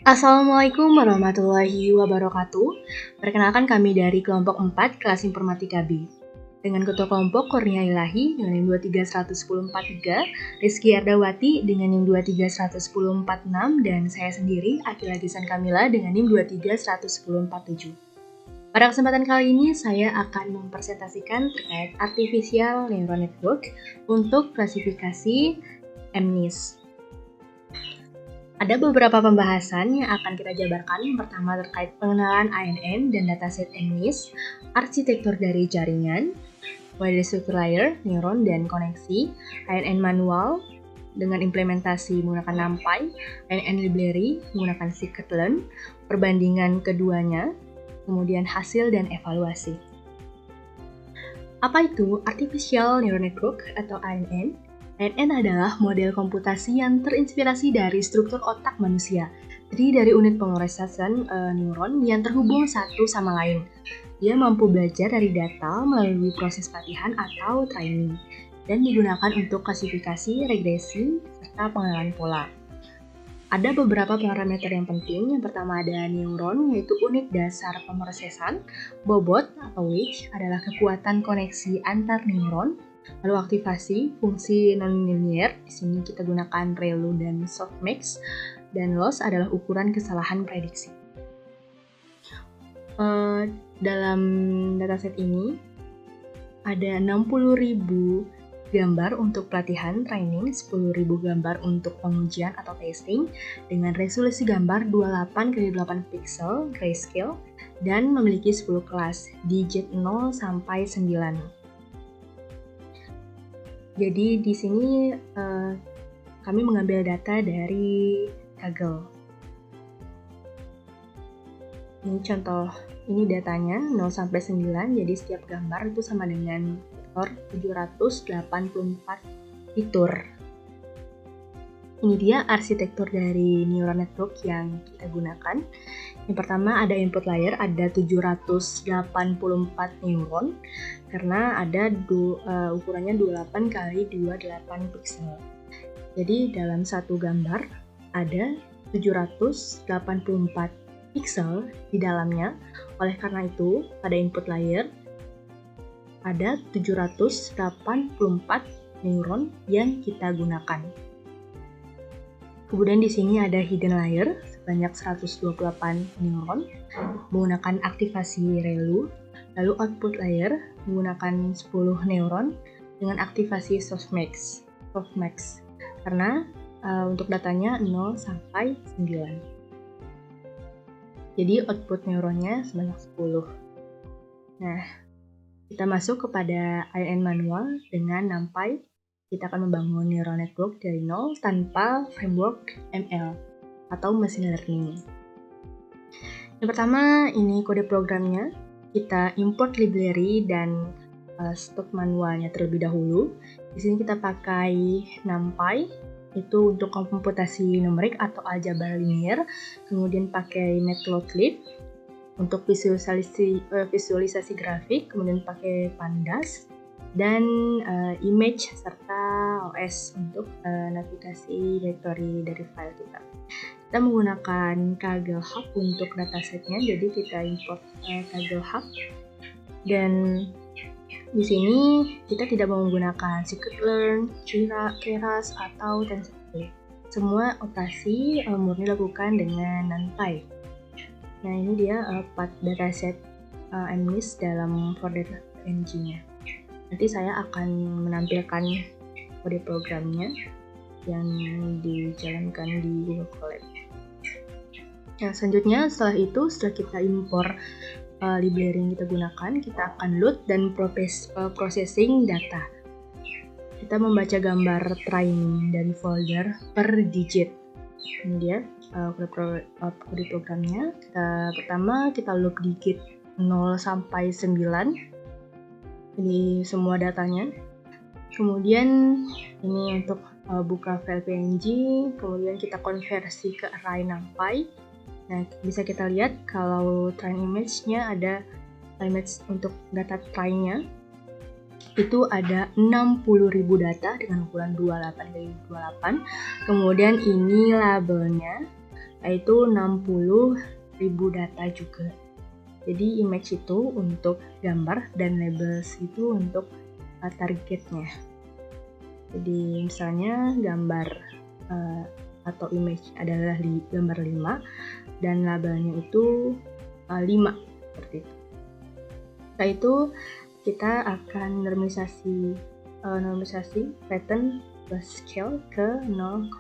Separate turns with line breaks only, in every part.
Assalamualaikum warahmatullahi wabarakatuh. Perkenalkan kami dari kelompok 4 kelas Informatika B. Dengan ketua kelompok Kurnia Ilahi dengan NIM 2311043, Rizky Ardawati dengan NIM 2311046, dan saya sendiri Akila Gisan Kamila dengan NIM 2311047. Pada kesempatan kali ini saya akan mempresentasikan terkait Artificial Neural Network untuk klasifikasi MNIST. Ada beberapa pembahasan yang akan kita jabarkan. Yang pertama terkait pengenalan ANN dan dataset MNIST, arsitektur dari jaringan, mulai dari struktur layer, neuron, dan koneksi, ANN manual dengan implementasi menggunakan NumPy, ANN library menggunakan scikit-learn, perbandingan keduanya, kemudian hasil dan evaluasi. Apa itu Artificial Neural Network atau ANN? ANN adalah model komputasi yang terinspirasi dari struktur otak manusia, terdiri dari unit pemrosesan neuron yang terhubung satu sama lain. Dia mampu belajar dari data melalui proses pelatihan atau training, dan digunakan untuk klasifikasi, regresi, serta pengenalan pola. Ada beberapa parameter yang penting. Yang pertama ada neuron, yaitu unit dasar pemrosesan. Bobot atau weight adalah kekuatan koneksi antar neuron. Lalu aktivasi, fungsi nonlinear, di sini kita gunakan ReLU dan softmax, dan loss adalah ukuran kesalahan prediksi. Dalam dataset ini ada 60.000 gambar untuk pelatihan training, 10.000 gambar untuk pengujian atau testing dengan resolusi gambar 28x8 pixel grayscale dan memiliki 10 kelas, digit 0 sampai 9. Jadi di sini kami mengambil data dari Kaggle. Ini contoh, ini datanya 0 sampai 9, jadi setiap gambar itu sama dengan vektor 784 fitur. Ini dia arsitektur dari neural network yang kita gunakan. Yang pertama ada input layer, ada 784 neuron karena ada ukurannya 28x28 pixel. Jadi dalam satu gambar ada 784 pixel di dalamnya. Oleh karena itu pada input layer ada 784 neuron yang kita gunakan. Kemudian di sini ada hidden layer sebanyak 128 neuron menggunakan aktivasi ReLU. Lalu output layer menggunakan 10 neuron dengan aktivasi softmax karena untuk datanya 0 sampai 9. Jadi output neuronnya sebanyak 10. Nah, kita masuk kepada ANN manual dengan NumPy. Kita akan membangun neural network dari nol tanpa framework ML atau machine learning. Yang pertama, ini kode programnya. Kita import library dan stok manualnya terlebih dahulu. Di sini kita pakai NumPy, itu untuk komputasi numerik atau aljabar linear. Kemudian pakai matplotlib untuk visualisasi grafik, kemudian pakai pandas, dan image serta OS untuk navigasi directory dari file kita. Kita menggunakan Kaggle Hub untuk datasetnya, jadi kita import Kaggle Hub. Dan di sini kita tidak menggunakan scikit-learn, Keras, atau TensorFlow. Semua operasi murni dilakukan dengan NumPy. Nah, ini dia path dataset MNIST dalam ForDataNG-nya. Nanti saya akan menampilkan kode programnya yang dijalankan di Google Colab. Nah, selanjutnya setelah kita impor library yang kita gunakan, kita akan load dan processing data. Kita membaca gambar training dari folder per digit. Ini dia kode programnya. Pertama kita loop digit 0 sampai 9. Ini semua datanya. Kemudian ini untuk buka file PNG, kemudian kita konversi ke array NumPy. Nah, bisa kita lihat kalau train image-nya ada image untuk data train-nya. Itu ada 60.000 data dengan ukuran 28x28. Kemudian ini labelnya. yaitu 60.000 data juga. Jadi image itu untuk gambar dan labels itu untuk targetnya. Jadi misalnya gambar atau image adalah gambar 5 dan labelnya itu 5 seperti itu. Setelah itu kita akan normalisasi pattern plus scale ke 0,1.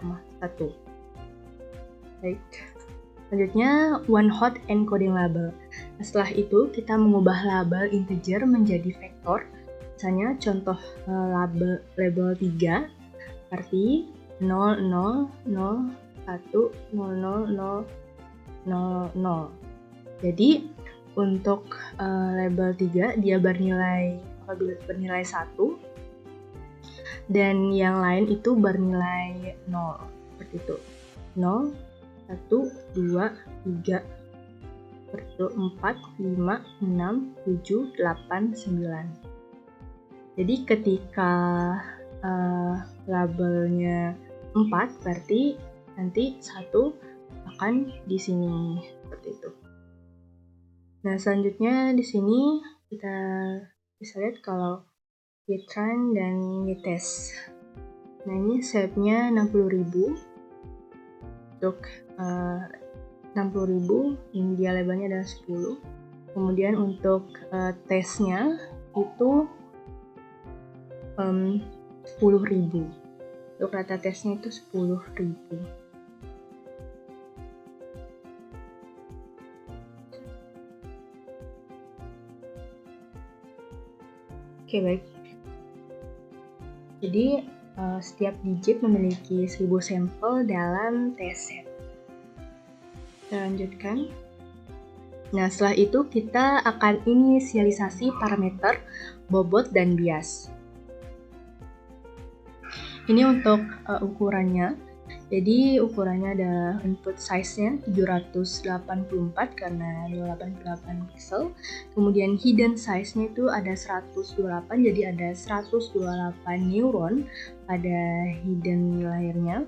Baik. Selanjutnya one hot encoding label. Setelah itu kita mengubah label integer menjadi vektor. Misalnya contoh label 3 berarti 0, 0, 0, 1, 0, 0, 0, 0, 0. Jadi untuk label 3 dia apabila bernilai 1 dan yang lain itu bernilai 0 seperti itu. 0, 1, 2, 3, 4, 5, 6, 7, 8, 9. Jadi ketika labelnya 4 berarti nanti 1 akan di sini seperti itu. Nah, selanjutnya di sini kita bisa lihat kalau Ytran dan Ytest. Nah, ini shape-nya 60.000 untuk 60.000, ini dia labelnya adalah 10. Kemudian untuk testnya itu 10.000. Untuk rata tesnya itu 10.000. Oke, baik. Jadi setiap digit memiliki 1000 sampel dalam test set. Kita lanjutkan. Nah, setelah itu kita akan inisialisasi parameter bobot dan bias. Ini untuk ukurannya. Jadi ukurannya ada input size-nya 784 karena 288 pixel. Kemudian hidden size-nya itu ada 128, jadi ada 128 neuron pada hidden layer-nya.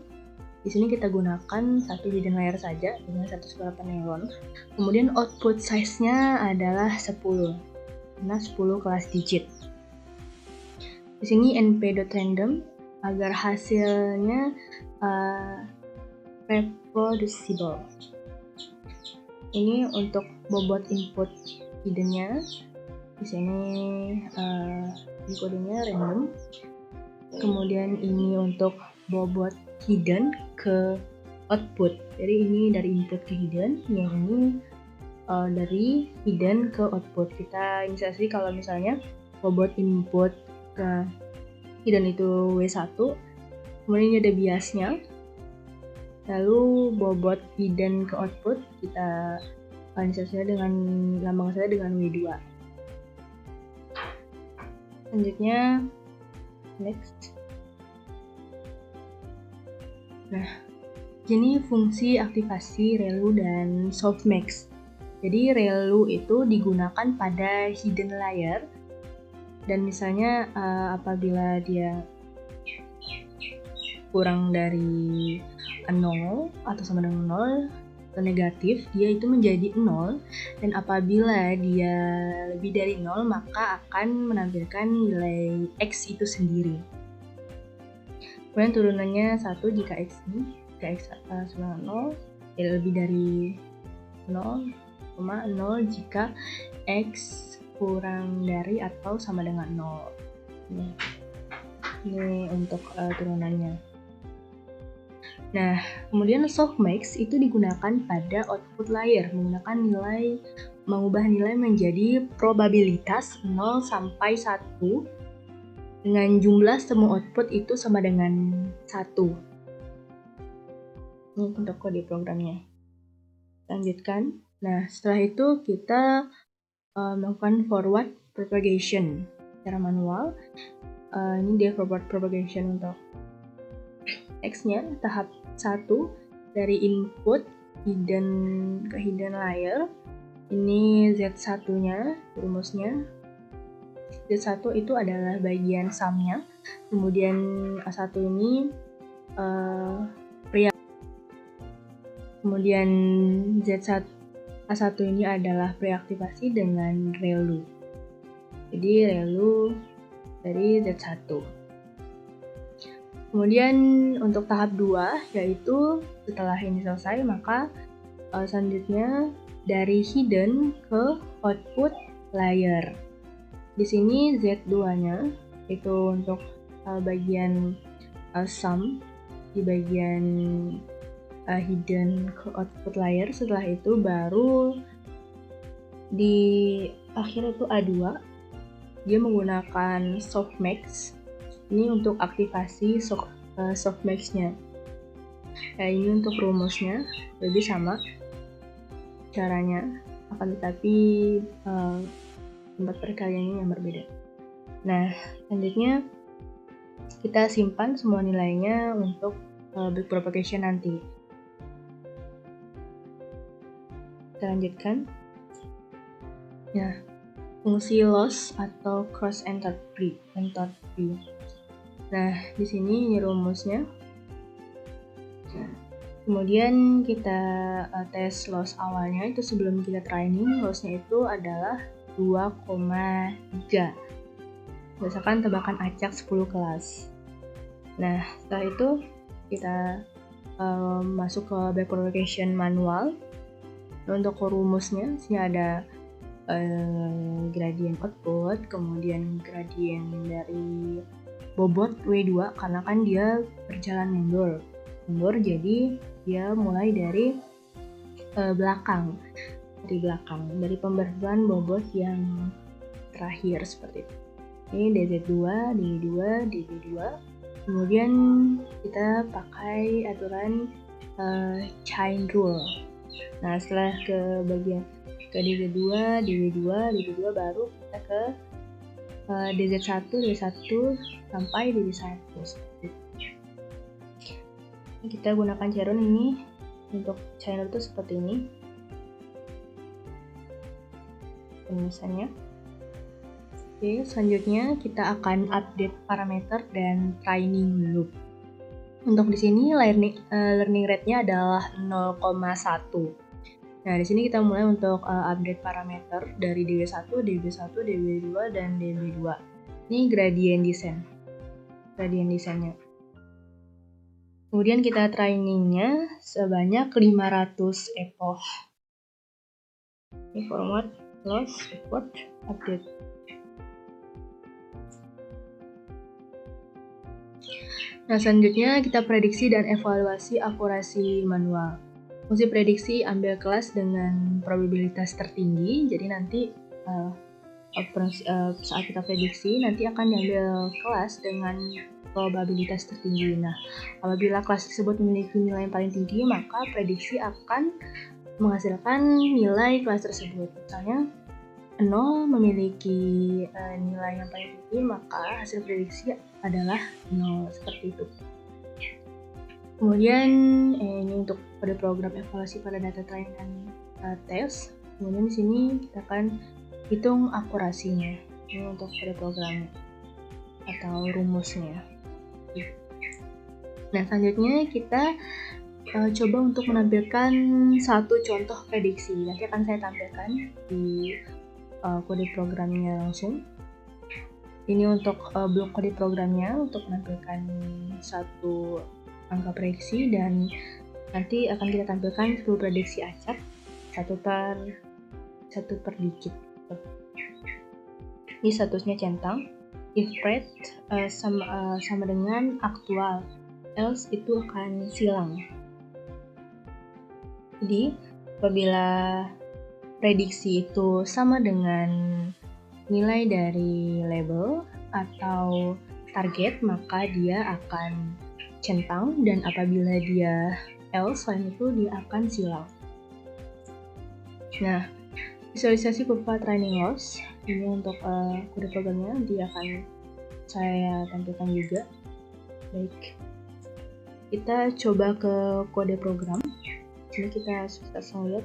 Di sini kita gunakan satu hidden layer saja dengan 128 neuron. Kemudian output size-nya adalah 10, karena 10 kelas digit. Di sini np.random agar hasilnya reproducible. Ini untuk bobot input hiddennya. Di sini kodenya random. Kemudian ini untuk bobot hidden ke output. Jadi ini dari input ke hidden, yang ini dari hidden ke output. Kita inisiasi kalau misalnya bobot input ke hidden itu W1, kemudian ini ada biasnya. Lalu bobot hidden ke output kita inisiasinya dengan lambang saya dengan W2. Selanjutnya next. Nah, ini fungsi aktivasi ReLU dan softmax. Jadi ReLU itu digunakan pada hidden layer, dan misalnya apabila dia kurang dari 0 atau sama dengan 0 atau negatif, dia itu menjadi 0, dan apabila dia lebih dari 0 maka akan menampilkan nilai X itu sendiri. Kemudian turunannya 1 jika X sama 0, lebih dari 0,0 jika X kurang dari atau sama dengan 0. Ini untuk turunannya. Nah, kemudian softmax itu digunakan pada output layer mengubah nilai menjadi probabilitas 0 sampai 1 dengan jumlah semua output itu sama dengan 1. Ini untuk kode programnya. Lanjutkan. Nah, setelah itu kita melakukan forward propagation secara manual. Ini dia forward propagation untuk X-nya, tahap 1 dari input hidden ke hidden layer. Ini Z1-nya, rumusnya. Z1 itu adalah bagian sum-nya. Kemudian A1 ini Kemudian A1 ini adalah preaktivasi dengan ReLU. Jadi ReLU dari Z1. Kemudian untuk tahap 2, yaitu setelah ini selesai, maka selanjutnya dari hidden ke output layer. Di sini Z2-nya itu untuk bagian sum di bagian hidden ke output layer. Setelah itu baru di akhir itu A2, dia menggunakan softmax. Ini untuk aktivasi softmax-nya. Ini untuk rumusnya lebih sama caranya, akan tetapi tempat perkaliannya yang berbeda. Nah, selanjutnya kita simpan semua nilainya untuk backpropagation nanti. Kita lanjutkan. Nah, fungsi loss atau cross entropy. Nah, di sini ini rumusnya. Kemudian kita tes loss awalnya itu sebelum kita training, lossnya itu adalah 2,3. Misalkan tebakan acak 10 kelas. Nah, setelah itu kita masuk ke backpropagation manual. Untuk rumusnya sini ada gradient output, kemudian gradient dari bobot W2 karena kan dia berjalan mundur, jadi dia mulai dari belakang, dari pembaruan bobot yang terakhir seperti itu. Ini DZ2, DB2, DB2. Kemudian kita pakai aturan chain rule. Nah, setelah ke bagian ke DZ2, DB2 baru kita ke DZ1 sampai DB1. Kita gunakan Cheiron ini. Untuk Cheiron itu seperti ini penulisannya. Oke, selanjutnya kita akan update parameter dan training loop. Untuk di sini learning rate-nya adalah 0,1. Nah, di sini kita mulai untuk update parameter dari DB1, DB1, DB2, dan DB2. Ini gradient descent-nya. Kemudian kita trainingnya sebanyak 500 epoch. Ini format, loss, report, update. Nah, selanjutnya kita prediksi dan evaluasi akurasi manual. Fungsi prediksi ambil kelas dengan probabilitas tertinggi, jadi nanti saat kita prediksi nanti akan diambil kelas dengan probabilitas tertinggi. Nah, apabila kelas tersebut memiliki nilai yang paling tinggi, maka prediksi akan menghasilkan nilai kelas tersebut. Misalnya 0 memiliki nilai yang paling tinggi, maka hasil prediksi adalah 0, seperti itu. Kemudian ini untuk kode program evaluasi pada data train dan tes. Kemudian di sini kita akan hitung akurasinya. Ini untuk kode programnya atau rumusnya. Nah, selanjutnya kita coba untuk menampilkan satu contoh prediksi. Nanti akan saya tampilkan di kode programnya langsung. Ini untuk blok kode programnya untuk menampilkan satu angka prediksi, dan nanti akan kita tampilkan 10 prediksi acak satu per digit. Ini statusnya centang. If rate sama dengan aktual, else itu akan silang. Jadi apabila prediksi itu sama dengan nilai dari label atau target, maka dia akan centang, dan apabila dia else, selain itu dia akan silang. Nah, visualisasi kurva training loss ini untuk kode programnya nanti akan saya tampilkan juga. Baik, kita coba ke kode program. Ini kita langsung lihat.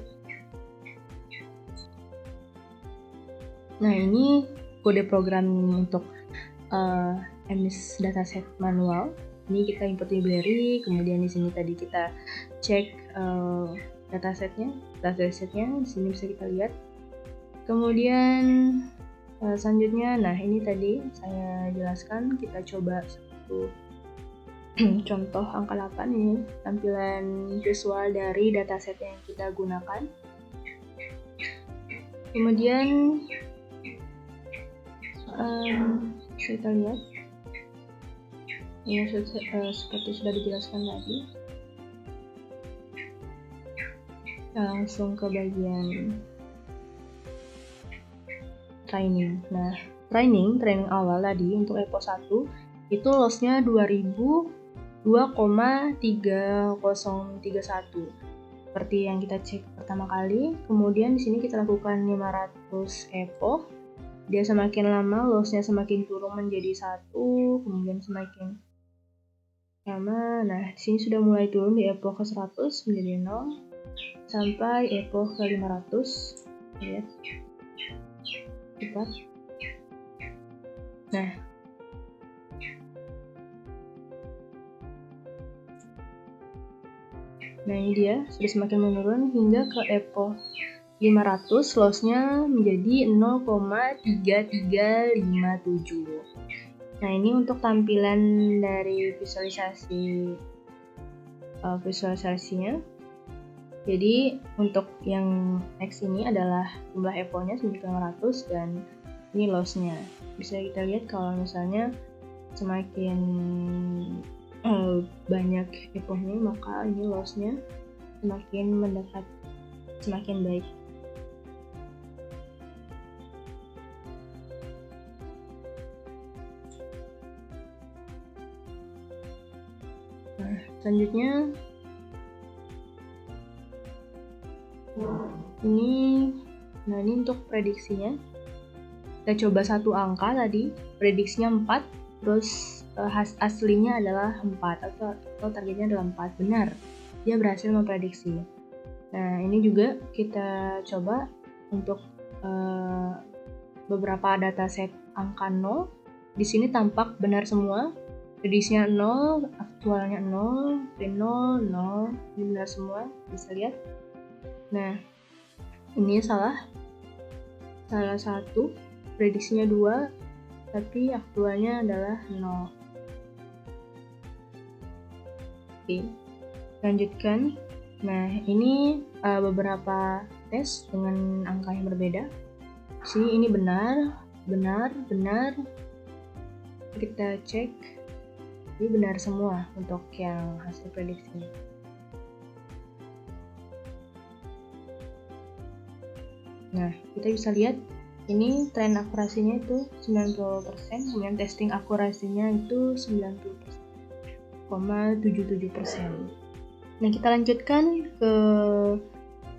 Nah, ini kode program untuk MS dataset manual. Ini kita input library, kemudian di sini tadi kita cek datasetnya di sini bisa kita lihat. Kemudian selanjutnya, nah ini tadi saya jelaskan, kita coba satu contoh angka 8 ini tampilan visual dari dataset yang kita gunakan. Kemudian kita lihat ini seperti sudah dijelaskan tadi. Kita langsung ke bagian training. Nah, training awal tadi untuk EPO 1 itu lossnya 2,3031 seperti yang kita cek pertama kali. Kemudian di sini kita lakukan 500 EPO. Dia semakin lama lossnya semakin turun menjadi 1, kemudian semakin lama. Nah, di sini sudah mulai turun di EPO ke 100 menjadi 0 sampai EPO ke 500. Lihat. Cepat. Nah ini dia sudah semakin menurun hingga ke EPO 500, lossnya menjadi 0,3357. Nah ini untuk tampilan dari visualisasinya. Jadi untuk yang X ini adalah jumlah EPO-nya 900 dan ini lossnya. Bisa kita lihat kalau misalnya semakin banyak EPO-nya, maka ini lossnya semakin mendekat, semakin baik. Nah, selanjutnya ini untuk prediksinya. Kita coba satu angka tadi, prediksinya 4, terus aslinya adalah 4 atau targetnya adalah 4. Benar, dia berhasil memprediksi. Nah ini juga kita coba untuk beberapa dataset angka 0. Di sini tampak benar semua, prediksinya 0, aktualnya 0, 0, 0, ini benar semua, bisa lihat. Nah ini salah satu, prediksinya 2 tapi aktualnya adalah 0. Oke, lanjutkan. Nah ini beberapa tes dengan angka yang berbeda. Di sini ini benar. Kita cek, ini benar semua untuk yang hasil prediksinya. Nah kita bisa lihat ini tren akurasinya itu 90%, kemudian testing akurasinya itu 90,77%. Nah kita lanjutkan ke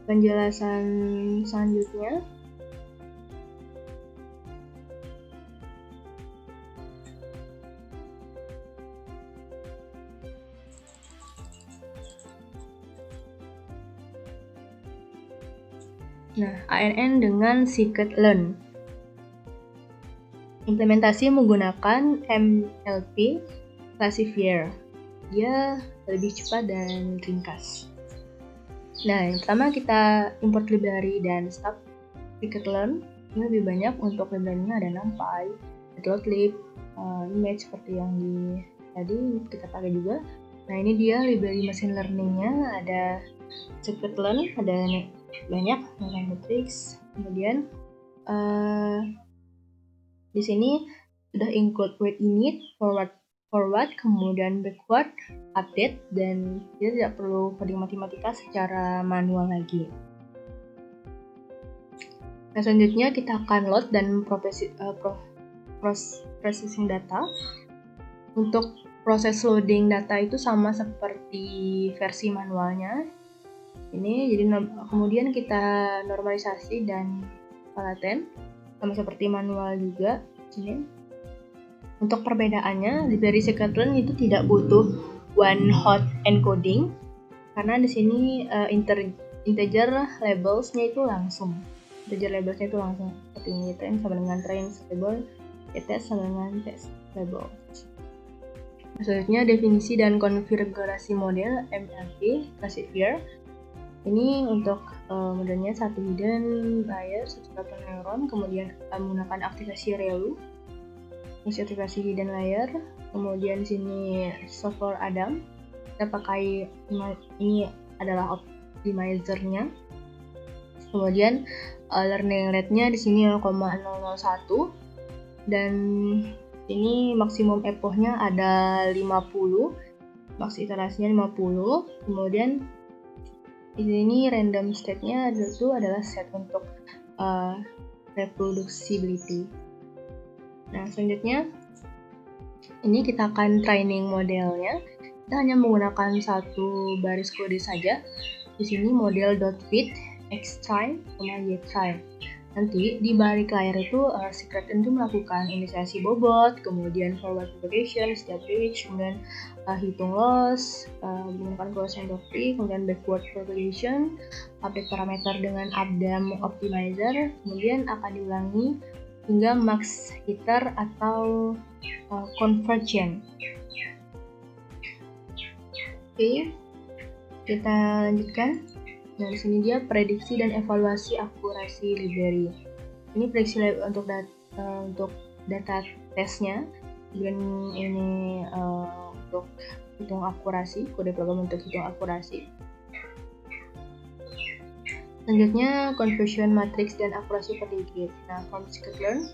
penjelasan selanjutnya. Nah, ANN dengan scikit-learn. Implementasi menggunakan MLP classifier. Dia lebih cepat dan ringkas. Nah, yang pertama kita import library dan start scikit-learn. Ini lebih banyak, untuk library-nya ada NumPy, Matplotlib, image seperti yang tadi kita pakai juga. Nah, ini dia library machine learning-nya, ada scikit-learn, ada banyak matrix. Kemudian di sini sudah include wait init, forward, kemudian backward, update, dan dia tidak perlu coding matematika secara manual lagi. Nah, selanjutnya kita akan load dan processing data. Untuk proses loading data itu sama seperti versi manualnya. Ini jadi kemudian kita normalisasi dan laten sama seperti manual juga. Ini untuk perbedaannya, library scikit-learn itu tidak butuh one hot encoding karena di sini integer labelsnya itu langsung. Seperti ini, train sama dengan train label, test sama dengan test label. Selanjutnya definisi dan konfigurasi model MLP classifier. Ini untuk modelnya satu hidden layer, satu couple neuron, kemudian menggunakan aktivasi ReLU, fungsi aktivasi hidden layer, kemudian sini software Adam. Kita pakai ini adalah optimizer-nya. Kemudian learning rate-nya di sini 0,001 dan ini maksimum epoch-nya ada 50, max iterasinya 50. Kemudian di sini random state-nya itu adalah set untuk reproducibility. Nah, selanjutnya ini kita akan training modelnya. Kita hanya menggunakan satu baris kode saja. Di sini model.fit x-try, y-try. Nanti di balik layar itu secret itu melakukan inisiasi bobot, kemudian forward propagation setiap page, kemudian hitung loss, menggunakan close entropy, kemudian backward propagation, update parameter dengan Adam optimizer, kemudian akan diulangi hingga max iter atau convergent. Oke, kita lanjutkan. Nah, di sini dia prediksi dan evaluasi akurasi library. Ini prediksi untuk data tesnya, dan ini untuk hitung akurasi, kode program untuk hitung akurasi. Selanjutnya conversion matrix dan akurasi predicate. Nah, from scikit-learn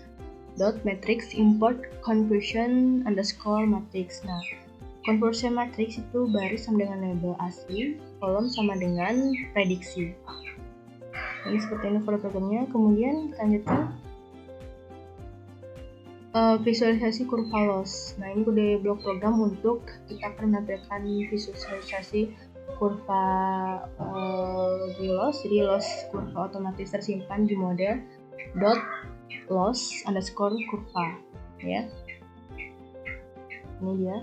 matrix import conversion underscore matrix. Nah, conversion matrix itu baris sama dengan label asli, kolom sama dengan prediksi. Ini seperti ini kode programnya. Kemudian lanjutkan visualisasi kurva loss. Nah, ini kode blok program untuk kita akan menampilkan visualisasi kurva loss. Jadi loss kurva otomatis tersimpan di model .loss underscore kurva, ya. Ini dia.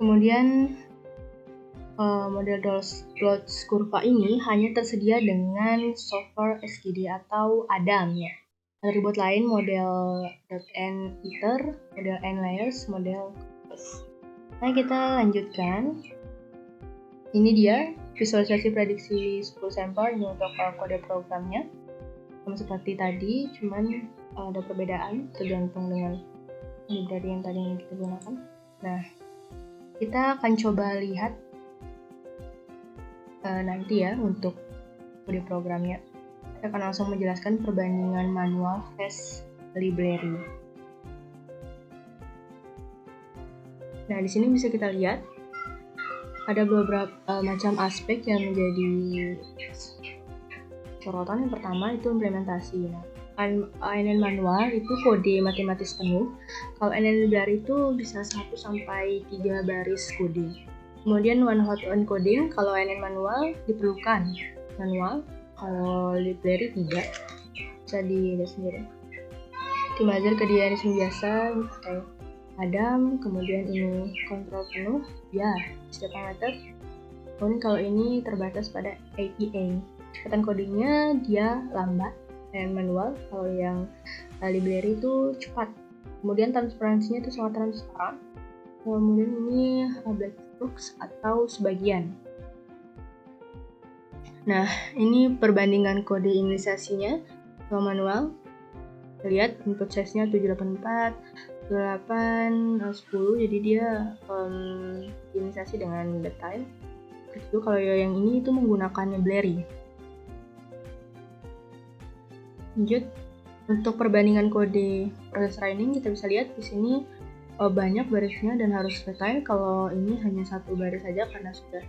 Kemudian model loss kurva ini hanya tersedia dengan software SGD atau Adam, ya. Atribut lain model .n iter, model n layers, model compass. Nah, kita lanjutkan. Ini dia visualisasi prediksi 10 sampel ini untuk kode programnya. Sama seperti tadi, cuman ada perbedaan tergantung dengan library yang tadi kita gunakan. Nah, kita akan coba lihat nanti ya untuk kode programnya. Saya akan langsung menjelaskan perbandingan manual face library. Nah, di sini bisa kita lihat ada beberapa macam aspek yang menjadi sorotan. Yang pertama itu implementasi. Nah, ANN manual itu kode matematis penuh. Kalau ANN library itu bisa 1 sampai 3 baris kode. Kemudian one hot encoding, kalau ANN manual diperlukan manual, kalau library tidak. Bisa dilihat sendiri. Optimizer kedianisme biasa pakai Adam, kemudian ini kontrol penuh, ya setiap parameter. Kemudian kalau ini terbatas pada APA. Kecepatan codingnya dia lambat dan manual, kalau yang library itu cepat. Kemudian transparansinya itu sangat transparan. Kemudian ini black box atau sebagian. Nah, ini perbandingan kode inisiasinya kalau manual. Lihat input size-nya 784, 28, 10, jadi dia inisiasi dengan detail. Itu kalau yang ini itu menggunakan library. Lanjut, untuk perbandingan kode proses training kita bisa lihat di sini banyak barisnya dan harus detail. Kalau ini hanya satu baris saja karena sudah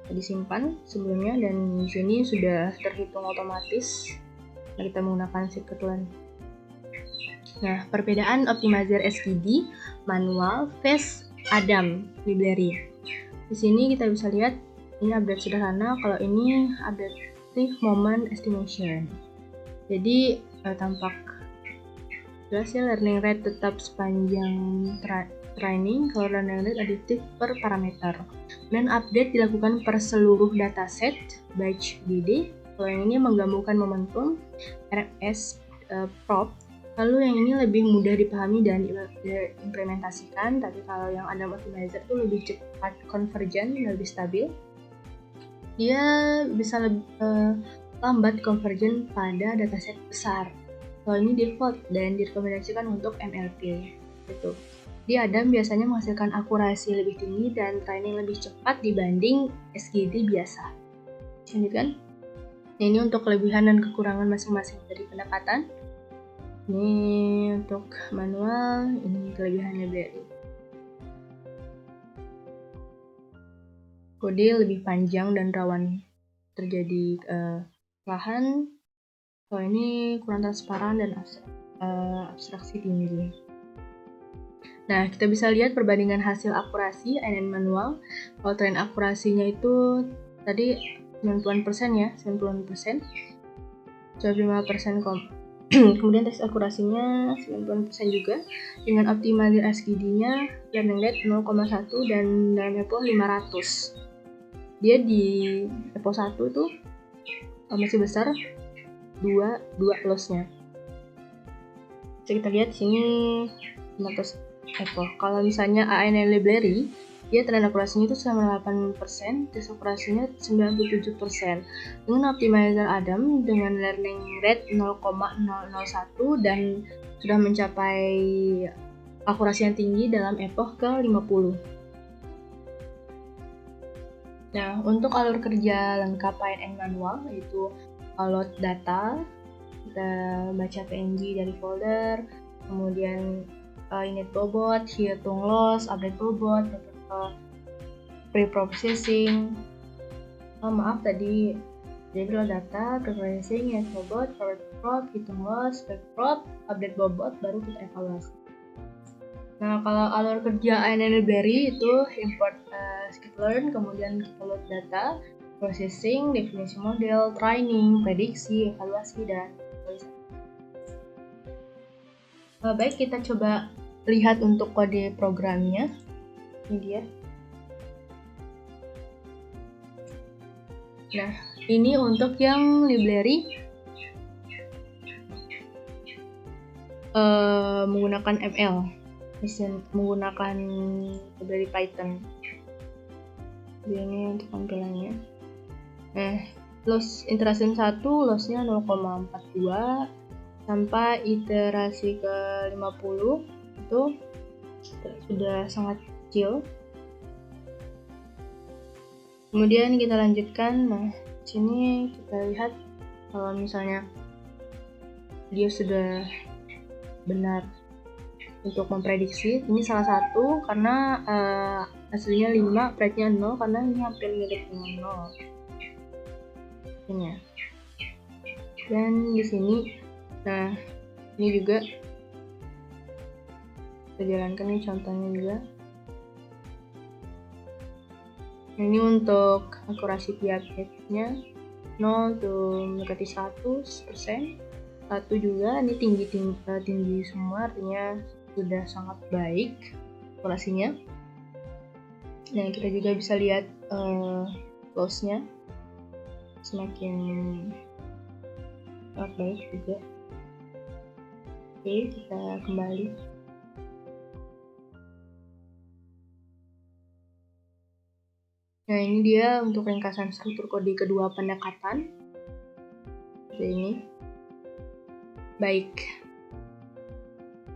disimpan sebelumnya dan di sini sudah terhitung otomatis. Nah, kita menggunakan scikit-learn. Nah, perbedaan optimizer SGD, manual, face, Adam, library. Di sini kita bisa lihat ini update sederhana, kalau ini update moment estimation. Jadi tampak jelas ya, learning rate tetap sepanjang training, kalau learning rate additif per parameter. Dan update dilakukan per seluruh dataset batch DD. Kalau yang ini menggabungkan momentum RFS prop. Lalu yang ini lebih mudah dipahami dan diimplementasikan, tapi kalau yang Adam Optimizer itu lebih cepat convergent, lebih stabil. dia bisa lebih lambat convergen pada dataset besar. Kalau ini default dan direkomendasikan untuk MLP. Gitu. Di Adam biasanya menghasilkan akurasi lebih tinggi dan training lebih cepat dibanding SGD biasa. Lanjutkan. Nah, ini untuk kelebihan dan kekurangan masing-masing dari pendekatan. Ini untuk manual, ini kelebihan library. Kode lebih panjang dan rawan terjadi kesalahan. Kalau ini kurang transparan dan abstraksi tinggi. Nah, kita bisa lihat perbandingan hasil akurasi ANN manual. Kalau tren akurasinya itu tadi 90% ya, 90%. 25% kemudian tes akurasinya 90% juga dengan optimizer SGD-nya learning rate 0,1 dan dalam EPO 500. Dia di EPO 1 tuh masih besar 2 loss-nya. Jadi kita lihat sini 500 EPO. Kalau misalnya ANN library dia tren akurasinya itu 98%, tes akurasinya 97%. Dengan optimizer Adam dengan learning rate 0,001 dan sudah mencapai akurasi yang tinggi dalam epoch ke-50. Nah, untuk alur kerja lengkap ANN manual yaitu load data, kita baca PNG dari folder, kemudian init bobot, hitung loss, update bobot, pre-processing, maaf tadi jadi load data, pre-processing, init bobot, forward prop, hitung loss, back prop, update bobot, baru kita evaluasi. Nah, kalau alur kerja ANN library itu import skitlearn, kemudian kita load data, processing, definisi model, training, prediksi, evaluasi, dan evaluasi. Baik, kita coba lihat untuk kode programnya. Ini dia. Nah, ini untuk yang library menggunakan ML, menggunakan library Python. Jadi ini untuk tampilannya. Nah, loss iteration 1 lossnya 0,42 sampai iterasi ke 50 itu sudah sangat kecil. Kemudian kita lanjutkan. Nah, sini kita lihat kalau misalnya dia sudah benar untuk memprediksi. Ini salah satu karena hasilnya 5, rate-nya 0 karena ini hampir mirip dengan 0. Ini. Dan di sini, nah ini juga kita jalankan nih contohnya juga. Ini untuk akurasi tiap edge-nya 0 tuh mendekati 100%. 1 juga, ini tinggi semua, artinya sudah sangat baik akurasinya. Nah, kita juga bisa lihat loss-nya semakin sangat baik juga. Oke, kita kembali. Nah, ini dia untuk ringkasan struktur kode kedua pendekatan. Seperti ini. Baik.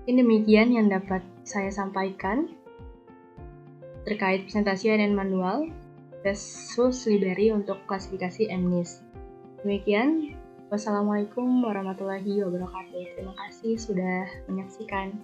Ini demikian yang dapat saya sampaikan terkait presentasi ANN manual versus library untuk klasifikasi MNIST. Demikian. Wassalamualaikum warahmatullahi wabarakatuh. Terima kasih sudah menyaksikan.